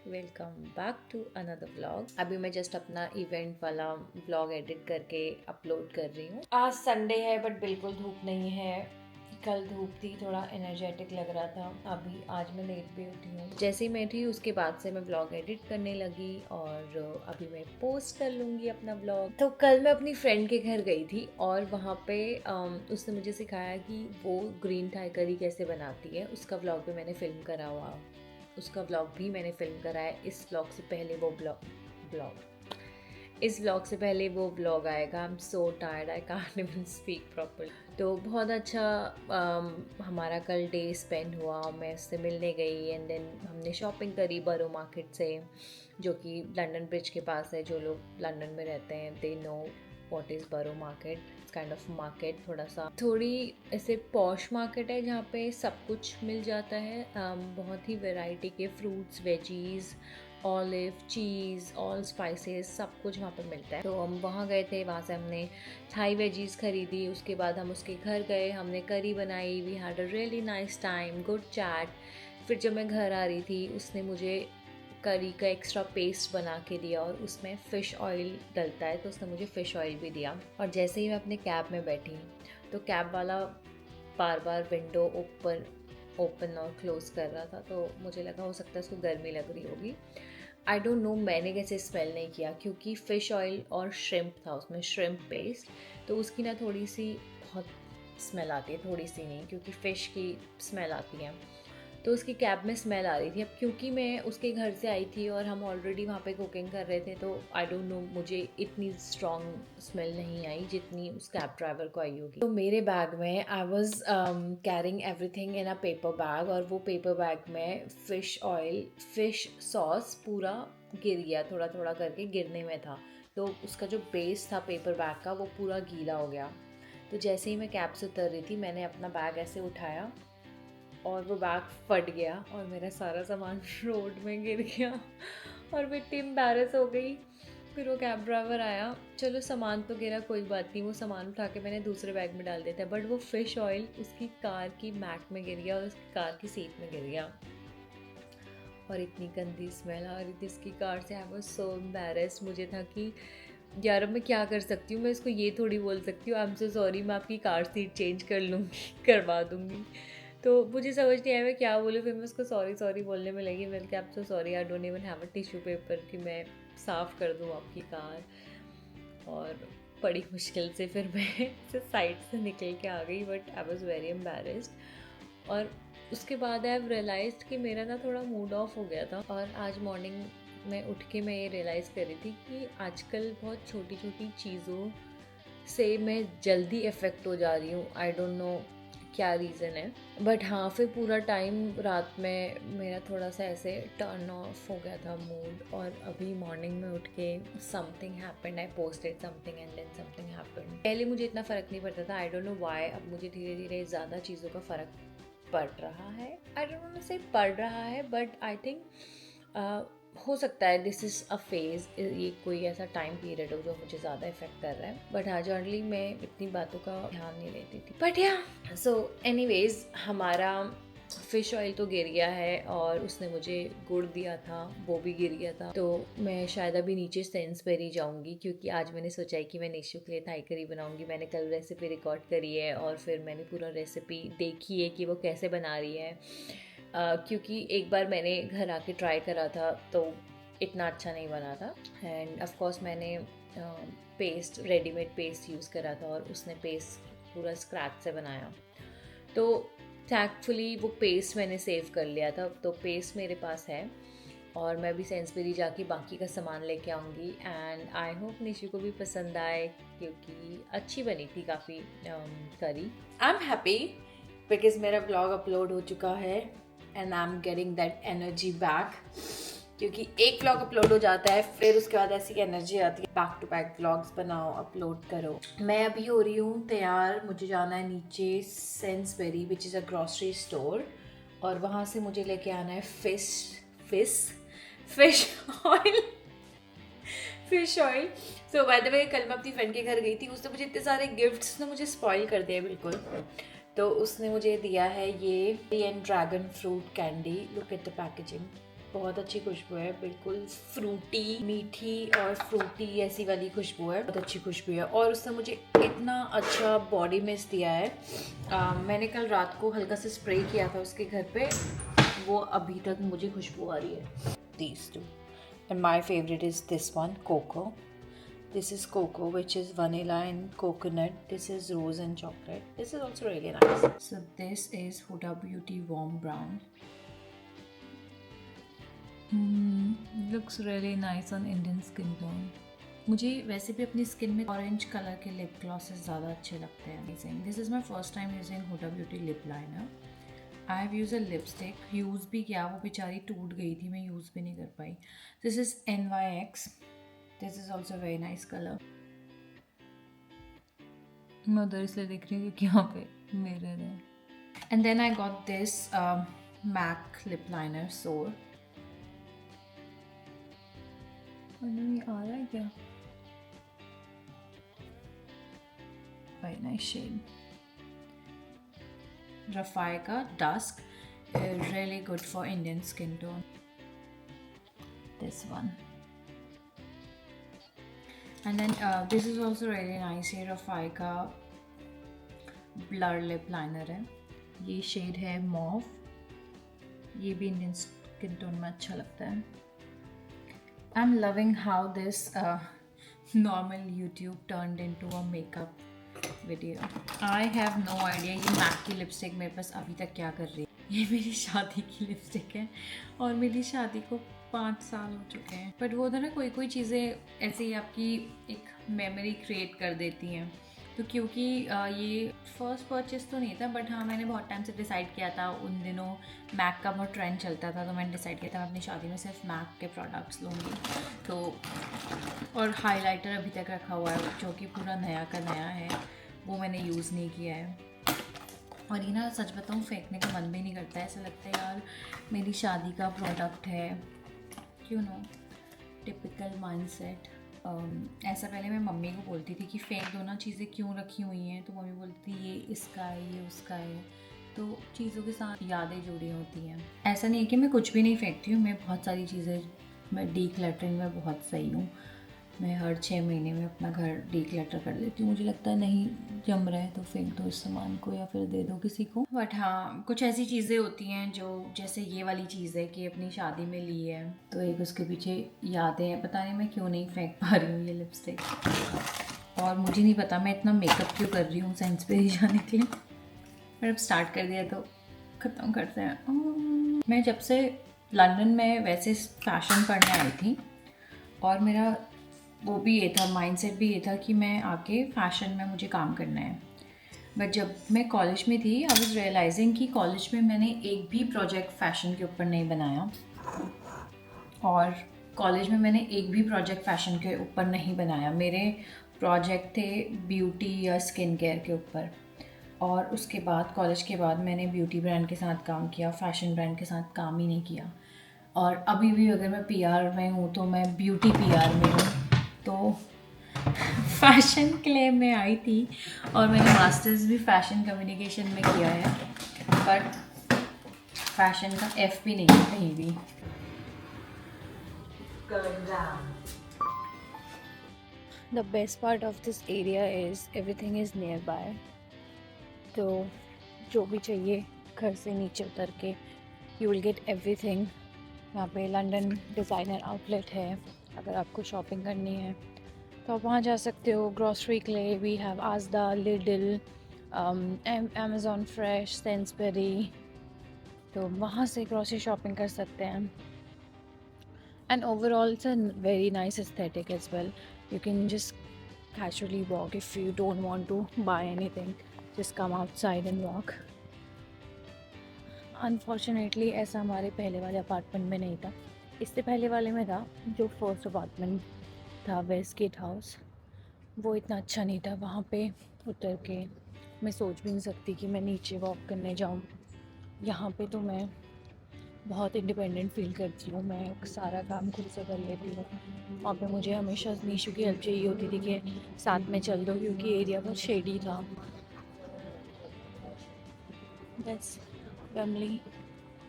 Welcome back to another vlog. अभी मैं just अपना इवेंट वाला व्लॉग एडिट करके अपलोड कर रही हूँ। आज संडे है बट बिल्कुल धूप नहीं है। कल धूप थी, थोड़ा एनर्जेटिक लग रहा था। अभी आज मैं लेट भी उठी हूँ। जैसे ही मैं उठी उसके बाद से मैं व्लॉग एडिट करने लगी और अभी मैं पोस्ट कर लूँगी अपना व्लॉग। तो कल मैं अपनी फ्रेंड के घर गई थी और वहाँ पे उसने मुझे सिखाया कि वो ग्रीन थाई करी कैसे बनाती है। उसका व्लॉग भी मैंने फिल्म करा हुआ, उसका व्लॉग भी मैंने फिल्म करा है। इस व्लॉग से पहले वो व्लॉग आएगा। I am so tired, I can't even speak proper. तो बहुत अच्छा हमारा कल डे स्पेंड हुआ। मैं उससे मिलने गई एंड देन हमने शॉपिंग करी बरो मार्केट से, जो कि लंदन ब्रिज के पास है। जो लोग लंदन में रहते हैं दे नो व्हाट इज़ बरो मार्केट। काइंड ऑफ मार्केट, थोड़ी ऐसे पॉश मार्केट है जहाँ पे सब कुछ मिल जाता है। बहुत ही वैरायटी के फ्रूट्स, वेजीज, ऑलिव, चीज़, ऑल स्पाइसेस, सब कुछ वहाँ पे मिलता है। तो हम वहाँ गए थे, वहाँ से हमने थाई वेजीज खरीदी। उसके बाद हम उसके घर गए, हमने करी बनाई। We had a really nice time, good chat. फिर जब मैं घर आ रही थी उसने मुझे करी का एक्स्ट्रा पेस्ट बना के दिया और उसमें फ़िश ऑयल डलता है, तो उसने मुझे फ़िश ऑयल भी दिया। और जैसे ही मैं अपने कैब में बैठी तो कैब वाला बार बार विंडो ओपन और क्लोज़ कर रहा था। तो मुझे लगा हो सकता है उसको गर्मी लग रही होगी। आई डोंट नो मैंने कैसे स्मेल नहीं किया, क्योंकि फ़िश ऑयल और श्रिम्प था उसमें, श्रिम्प पेस्ट। तो उसकी ना थोड़ी सी बहुत स्मेल आती है, थोड़ी सी नहीं, क्योंकि फ़िश की स्मेल आती है। तो उसकी कैब में स्मेल आ रही थी। अब क्योंकि मैं उसके घर से आई थी और हम ऑलरेडी वहाँ पे कुकिंग कर रहे थे, तो आई डोंट नो मुझे इतनी स्ट्रॉन्ग स्मेल नहीं आई जितनी उस कैब ड्राइवर को आई होगी। तो मेरे बैग में I was carrying everything in a paper bag, और वो पेपर बैग में फ़िश ऑयल, फ़िश सॉस पूरा गिर गया, थोड़ा थोड़ा करके गिरने में था। तो उसका जो बेस था पेपर बैग का वो पूरा गीला हो गया। तो जैसे ही मैं कैब से उतर रही थी मैंने अपना बैग ऐसे उठाया और वो बैग फट गया और मेरा सारा सामान रोड में गिर गया और मैं इतनी एम्बैरस हो गई। फिर वो कैब ड्राइवर आया, चलो सामान तो गिरा, कोई बात नहीं, वो सामान उठा के मैंने दूसरे बैग में डाल दिया था। बट वो फ़िश ऑयल उसकी कार की मैट में गिर गया और उसकी कार की सीट में गिर गया और इतनी गंदी स्मेल आ रही थी उसकी कार से। I was so embarrassed. मुझे था कि यार अब मैं क्या कर सकती हूँ, मैं इसको ये थोड़ी बोल सकती हूँ आई एम सो सॉरी, मैं आपकी कार सीट चेंज कर लूँगी, करवा दूँगी। तो मुझे समझ नहीं आया मैं क्या बोलूँ। फिर मैं उसको सॉरी सॉरी बोलने में लगी। मैंने कहा आप so sorry, I don't even have a tissue paper कि मैं साफ़ कर दूँ आपकी कार। और बड़ी मुश्किल से फिर मैं साइड से निकल के आ गई, but I was very embarrassed. और उसके बाद आई हैव रियलाइज्ड कि मेरा ना थोड़ा मूड ऑफ हो गया था। और आज मॉर्निंग में उठ के मैं ये रियलाइज़ कर रही थी कि आजकल बहुत छोटी छोटी चीज़ों से मैं जल्दी इफ़ेक्ट हो जा रही हूँ। आई डोंट नो क्या रीज़न है, बट हाँ फिर पूरा टाइम रात में मेरा थोड़ा सा ऐसे टर्न ऑफ हो गया था मूड। और अभी मॉर्निंग में उठ के something happened, I posted something and then something happened. पहले मुझे इतना फ़र्क नहीं पड़ता था, आई डोंट नो व्हाई। अब मुझे धीरे धीरे ज़्यादा चीज़ों का फ़र्क पड़ रहा है। आई डोंट नो से पड़ रहा है, बट आई थिंक हो सकता है दिस इज़ अ फेज़, ये कोई ऐसा टाइम पीरियड हो जो मुझे ज़्यादा इफेक्ट कर रहा है। बट हाँ जनरली मैं इतनी बातों का ध्यान नहीं लेती थी। बट या सो एनीवेज, हमारा फ़िश ऑयल तो गिर गया है और उसने मुझे गुड़ दिया था, वो भी गिर गया था। तो मैं शायद अभी नीचे सेंसबेरी जाऊँगी, क्योंकि आज मैंने सोचा है कि मैं निशु के लिए थाई करी बनाऊँगी। मैंने कल रेसिपी रिकॉर्ड करी है और फिर मैंने पूरा रेसिपी देखी है कि वो कैसे बना रही है। क्योंकि एक बार मैंने घर आके ट्राई करा था तो इतना अच्छा नहीं बना था। एंड ऑफ कोर्स मैंने पेस्ट, रेडीमेड पेस्ट यूज़ करा था और उसने पेस्ट पूरा स्क्रैच से बनाया। तो थैंकफुली वो पेस्ट मैंने सेव कर लिया था, तो पेस्ट मेरे पास है और मैं भी सेंसबेरी जाके बाकी का सामान लेके आऊँगी। एंड आई होप निशु को भी पसंद आए, क्योंकि अच्छी बनी थी काफ़ी करी। आई एम हैप्पी बिकॉज मेरा ब्लॉग अपलोड हो चुका है and I am getting that energy back. क्योंकि एक व्लॉग अपलोड हो जाता है फिर उसके बाद ऐसी एनर्जी आती है बैक टू बैक व्लॉग्स बनाओ, अपलोड करो। मैं अभी हो रही हूँ तैयार, मुझे जाना है नीचे Sainsbury which is a grocery store, और वहाँ से मुझे लेके आना है fish oil. Fish oil. So by the way, कल मैं अपनी फ्रेंड के घर गई थी, उसने मुझे इतने सारे गिफ्ट्स ने मुझे स्पॉइल कर दिया बिल्कुल। तो उसने मुझे दिया है ये and dragon fruit candy. Look at the packaging, बहुत अच्छी खुशबू है, बिल्कुल फ्रूटी, मीठी और फ्रूटी ऐसी वाली खुशबू है, बहुत अच्छी खुशबू है। और उसने मुझे इतना अच्छा बॉडी मिस्ट दिया है। मैंने कल रात को हल्का सा स्प्रे किया था उसके घर पे, वो अभी तक मुझे खुशबू आ रही है। These two. And my favorite is this one, Coco. This is Coco, which is vanilla and coconut. This is rose and chocolate. This is also really nice. So this is Huda Beauty Warm Brown. Looks really nice on Indian skin tone. मुझे वैसे भी अपनी skin में orange colour के lip glosses ज़्यादा अच्छे लगते हैं। This is my first time using Huda beauty lip liner. I have use a lipstick, use भी किया, वो बेचारी टूट गई थी, मैं यूज़ भी नहीं कर पाई। This is NYX। This is also very nice colour. मैं उधर इसलिए देख रही हूँ कि यहाँ पे मिरर है। And then I got this MAC lip liner सोर। नहीं आ रहा है क्या? Very nice shade. रफाई का dusk, really good for Indian skin tone. This one. And then this is also really nice. ये रफाई का ब्लर लिप लाइनर है, ये शेड है मॉव, ये भी इंडियन स्किन टोन में अच्छा लगता है। I am loving how this normal YouTube turned into a makeup video. I have no idea ये मैक की लिपस्टिक मेरे पास अभी तक क्या कर रही है। ये मेरी शादी की लिपस्टिक है और मेरी शादी को 5 साल हो चुके हैं। बट वो होता है ना, कोई कोई चीज़ें ऐसे ही आपकी एक मेमोरी क्रिएट कर देती हैं। तो क्योंकि ये फर्स्ट परचेस तो नहीं था, बट हाँ मैंने बहुत टाइम से डिसाइड किया था, उन दिनों मैक का बहुत ट्रेंड चलता था, तो मैंने डिसाइड किया था मैं अपनी शादी में सिर्फ मैक के प्रोडक्ट्स लूँगी। तो और हाइलाइटर अभी तक रखा हुआ है जो कि पूरा नया का नया है, वो मैंने यूज़ नहीं किया है। और ये ना सच बताऊँ फेंकने का मन भी नहीं करता है, ऐसा लगता है यार मेरी शादी का प्रोडक्ट है, क्यों नो टिपिकल माइंडसेट। ऐसा पहले मैं मम्मी को बोलती थी कि फेंक दो ना चीज़ें, क्यों रखी हुई हैं, तो मम्मी बोलती थी ये इसका है, ये उसका है। तो चीज़ों के साथ यादें जुड़ी होती हैं। ऐसा नहीं है कि मैं कुछ भी नहीं फेंकती हूँ, मैं बहुत सारी चीज़ें, मैं डीक्लटरिंग में बहुत सही हूँ। मैं हर 6 महीने में अपना घर डीक्लटर कर देती हूँ। मुझे लगता है नहीं जम रहा है तो फेंक दो इस सामान को या फिर दे दो किसी को। बट हाँ कुछ ऐसी चीज़ें होती हैं जो, जैसे ये वाली चीज़ है कि अपनी शादी में ली है, तो एक उसके पीछे यादें हैं। पता नहीं मैं क्यों नहीं फेंक पा रही हूँ ये लिपस्टिक, और मुझे नहीं पता मैं इतना मेकअप क्यों कर रही हूँ सेंसबेरी जाने के लिए। पर अब स्टार्ट कर दिया तो ख़त्म करते हैं। मैं जब से लंदन में वैसे फ़ैशन पढ़ने आई थी, और मेरा वो भी ये था, माइंडसेट भी ये था कि मैं आके फ़ैशन में मुझे काम करना है। बट जब मैं कॉलेज में थी आई वाज रियलाइजिंग कि कॉलेज में मैंने एक भी प्रोजेक्ट फ़ैशन के ऊपर नहीं बनाया, और कॉलेज में मैंने एक भी प्रोजेक्ट फ़ैशन के ऊपर नहीं बनाया। मेरे प्रोजेक्ट थे ब्यूटी या स्किन केयर के ऊपर। और उसके बाद कॉलेज के बाद मैंने ब्यूटी ब्रांड के साथ काम किया, फ़ैशन ब्रांड के साथ काम ही नहीं किया। और अभी भी अगर मैं PR में हूँ तो मैं ब्यूटी PR में हूँ। तो फ़ैशन के लिए मैं आई थी, और मैंने मास्टर्स भी फ़ैशन कम्युनिकेशन में किया है, पर फ़ैशन का F भी नहीं है कहीं भी। The best part of this area is everything is nearby. तो जो भी चाहिए घर से नीचे उतर के you will get everything। यहाँ पे लंदन डिज़ाइनर आउटलेट है, अगर आपको शॉपिंग करनी है तो आप वहाँ जा सकते हो। ग्रॉसरी के लिए we have Asda, Lidl, Amazon fresh, Sainsbury, तो वहाँ से ग्रॉसरी शॉपिंग कर सकते हैं। And overall it's a very nice aesthetic as well. You can just casually walk if you don't want to buy anything, just come outside and walk। Unfortunately ऐसा हमारे पहले वाले अपार्टमेंट में नहीं था। इससे पहले वाले में था, जो फर्स्ट अपार्टमेंट था वेस्ट गेट हाउस, वो इतना अच्छा नहीं था। वहाँ पे उतर के मैं सोच भी नहीं सकती कि मैं नीचे वॉक करने जाऊँ। यहाँ पे तो मैं बहुत इंडिपेंडेंट फील करती हूँ, मैं सारा काम खुद से कर लेती हूँ। वहाँ पे मुझे हमेशा नीशू की हेल्प चाहिए होती थी कि साथ में चल दो, क्योंकि एरिया बहुत शेडी था। बस फैमिली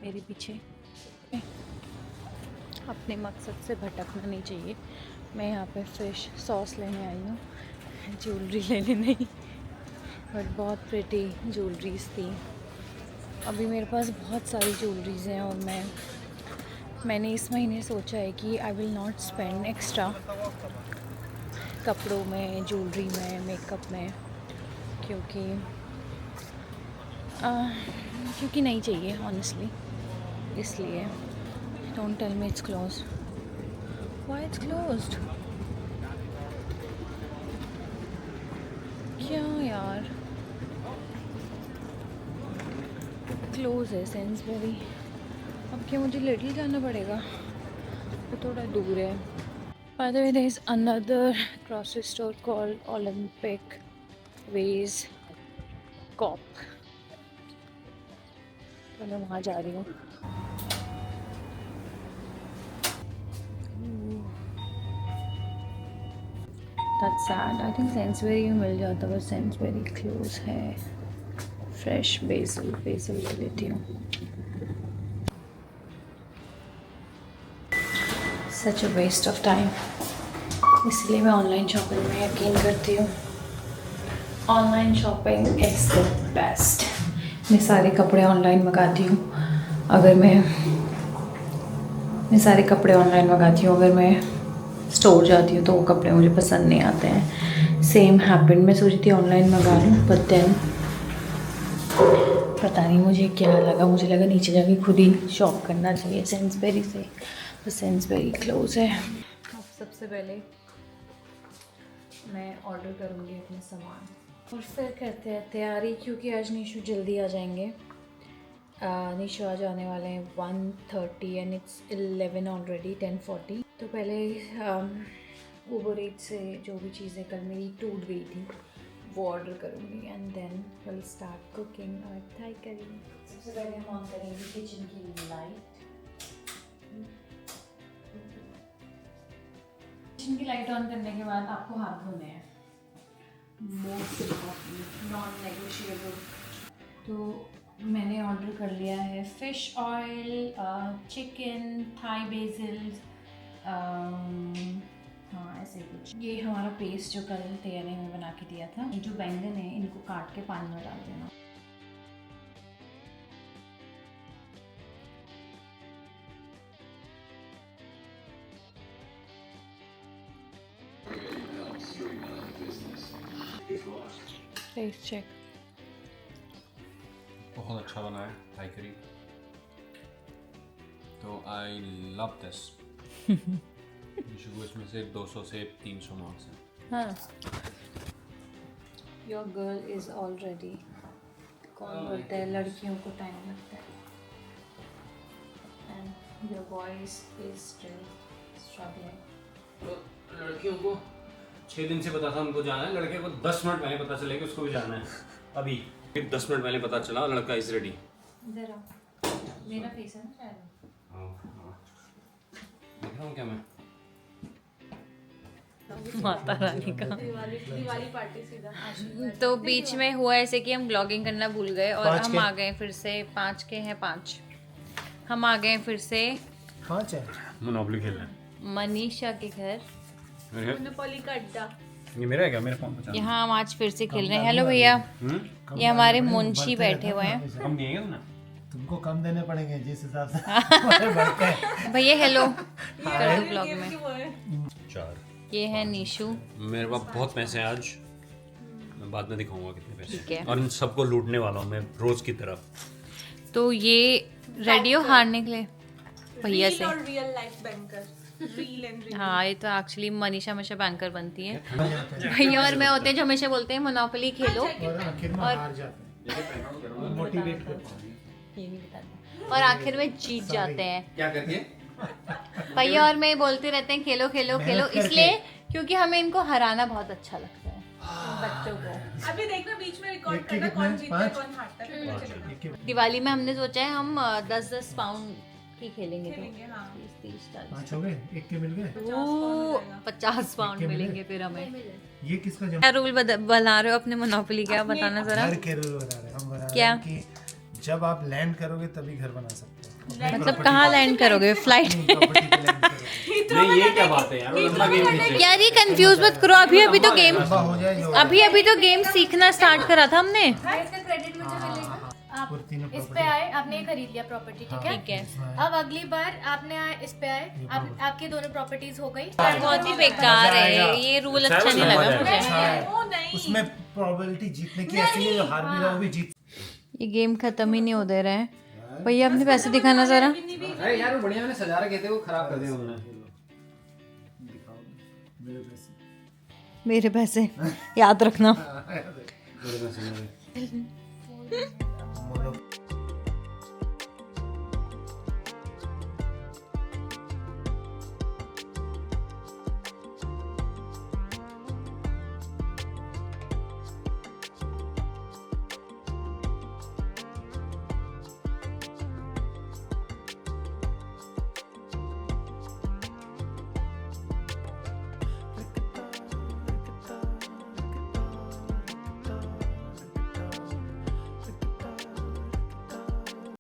मेरे पीछे। अपने मकसद से भटकना नहीं चाहिए। मैं यहाँ पे फिश सॉस लेने आई हूँ, ज्वेलरी लेने नहीं, बट बहुत प्रिटी ज्वेलरीज थी। अभी मेरे पास बहुत सारी ज्वेलरीज हैं और मैंने इस महीने सोचा है कि I will not spend extra कपड़ों में, ज्वेलरी में, मेकअप में, क्योंकि नहीं चाहिए ऑनेस्टली। इसलिए don't tell me it's close. Why it's closed? क्या यार, क्लोज है सेंसबरी। अब क्या मुझे लिटिल जाना पड़ेगा? वो थोड़ा दूर है। By the way, there is another grocery store called Olympic Ways Coop. तो मैं वहाँ जा रही हूँ। That's sad. I think Sainsbury में मिल जाता, बट Sainsbury close है। Fresh basil ले लेती हूँ। Such a waste of time. इसलिए मैं ऑनलाइन शॉपिंग में यकीन करती हूँ। Online shopping is the best. मैं सारे कपड़े ऑनलाइन मंगाती हूँ अगर मैं स्टोर जाती हूँ तो वो कपड़े मुझे पसंद नहीं आते हैं। सेम हैपेंड, मैं सोची थी ऑनलाइन मंगा लूँ, बट देन पता नहीं मुझे क्या लगा, मुझे लगा नीचे जाके खुद ही शॉप करना चाहिए सेंसबेरी से, तो सेंसबेरी क्लोज है। अब सबसे पहले मैं ऑर्डर करूँगी अपने सामान और फिर करते हैं तैयारी, क्योंकि आज निशु जल्दी आ जाएंगे। निशु आ जाने वाले हैं 1:30 एंड इट्स 11 ऑलरेडी, 10:40। तो पहले ऊबर ईट्स से जो भी चीज़ें कल मेरी टूट गई थी वो ऑर्डर करूँगी and then will start cooking और ट्राई करेंगे। सबसे पहले हम ऑन करेंगे किचन की लाइट। किचन की लाइट ऑन करने के बाद आपको हाथ धोने हैं, मोस्ट इम्पॉर्टेंट, नॉन नेगोशिएबल। तो मैंने ऑर्डर कर लिया है fish oil, chicken, Thai basil, हाँ ऐसे कुछ। ये हमारा पेस्ट जो कल तैयारी में बना के दिया था। ये जो बैंगन है इनको काट के पानी में डाल देना। Taste check. बहुत अच्छा बना है थाई करी, तो आई लव दिस। इसमें से 200 से 300 मार्क्स हैं। हाँ, योर गर्ल इज ऑलरेडी, कौन बोलते हैं लड़कियों को टाइम लगता है, and your boys is still struggling. तो लड़कियों को 6 दिन से पता था उनको जाना है, लड़के को 10 मिनट पहले पता चला कि उसको भी जाना है। अभी 10 मिनट पहले पता चला लड़का इज रेडी। इधर आओ, मेरा फेस है ना शायद। हाँ देख रहा हूँ क्या मैं? माता रानी का दिवाली पार्टी सीधा। तो बीच में हुआ ऐसे कि हम ब्लॉगिंग करना भूल गए और हम आ गए फिर से 5 के हैं 5। हम आ गए फिर से 5 है। मोनोपोली खेल रहे हैं मनीषा के घर। मोनोपोली का अड्डा। ये मेरा है क्या? मेरा फोन बचा। यहाँ हम आज फिर से खेल रहे हैं। हेलो भैया, ये हमारे मुंशी बैठे हुए हैं। कम नहीं है ना? तुमको कम देने पड़ेंगे जिस हिसाब से। भैया हेलो कर दो ब्लॉग में। 4। ये है निशु। मेरे पास बहुत पैसे हैं आज, मैं बाद में दिखाऊंगा कितने पैसे। ठीक है। और इन सबको लूटने वाला हूँ मैं रोज की तरह। तो ये रेडी हो हारने के लिए भैया से? Real life banker, real and real. हाँ, ये तो एक्चुअली मनीषा हमेशा बैंकर बनती है। भैया और मैं होते हैं जो हमेशा बोलते हैं मोनोपोली खेलो और आखिर में हार जाते हैं, मोटिवेट करते हैं। ये नहीं बताते और आखिर में जीत जाते हैं। क्या करके? भैया और मैं बोलते रहते हैं खेलो खेलो खेलो, इसलिए क्योंकि हमें इनको हराना बहुत अच्छा लगता है बच्चों को। अभी देखना बीच में रिकॉर्ड करना कौन जीतता है कौन हारता है। दिवाली में हमने सोचा है हम 10-10 पाउंड की खेलेंगे, तो खेलेंगे, हाँ। 30-40 5 हो गए, एक के मिल गए। 50 पाउंड मिलेंगे फिर हमें। ये किसका जमा? क्या रूल बना रहे हो अपने मोनोपोली का? बताना जरा। घर के रूल बना रहे हैं हम, बना रहे क्या? हैं कि जब आप लैंड करोगे तभी घर बना सकते हो। मतलब कहाँ लैंड करोगे फ्लाइट? नहीं ये क्या बात है यार, वो लंबा गेम खींचे। यार ये कंफ्यूज मत करो, अभी अभी तो गेम हो जाए जो अभी तो गेम सीखना स्टार्ट करा था हमने। इसका क्रेडिट मुझे मिलेगा। आप और तीनों इस पे आए, आपने ये खरीद लिया प्रॉपर्टी, ठीक है? ठीक है। अब अगली बार आपने इस पे आए, आपकी दोनों प्रॉपर्टीज हो गई। बहुत ही बेकार है ये रूल, अच्छा नहीं लगा मुझे। उसमें प्रोबेबिलिटी जीतने की ऐसी है, जो हार भी रहा वो भी जीत। ये गेम खत्म ही नहीं हो दे रहा है। भैया अपने पैसे दिखाना जरा। अरे यार वो बढ़िया, मैंने सजा रखे थे, वो खराब कर दिया उन्होंने। मेरे पैसे मेरे पैसे याद रखना। मेरे पैसे मेरे। मोनो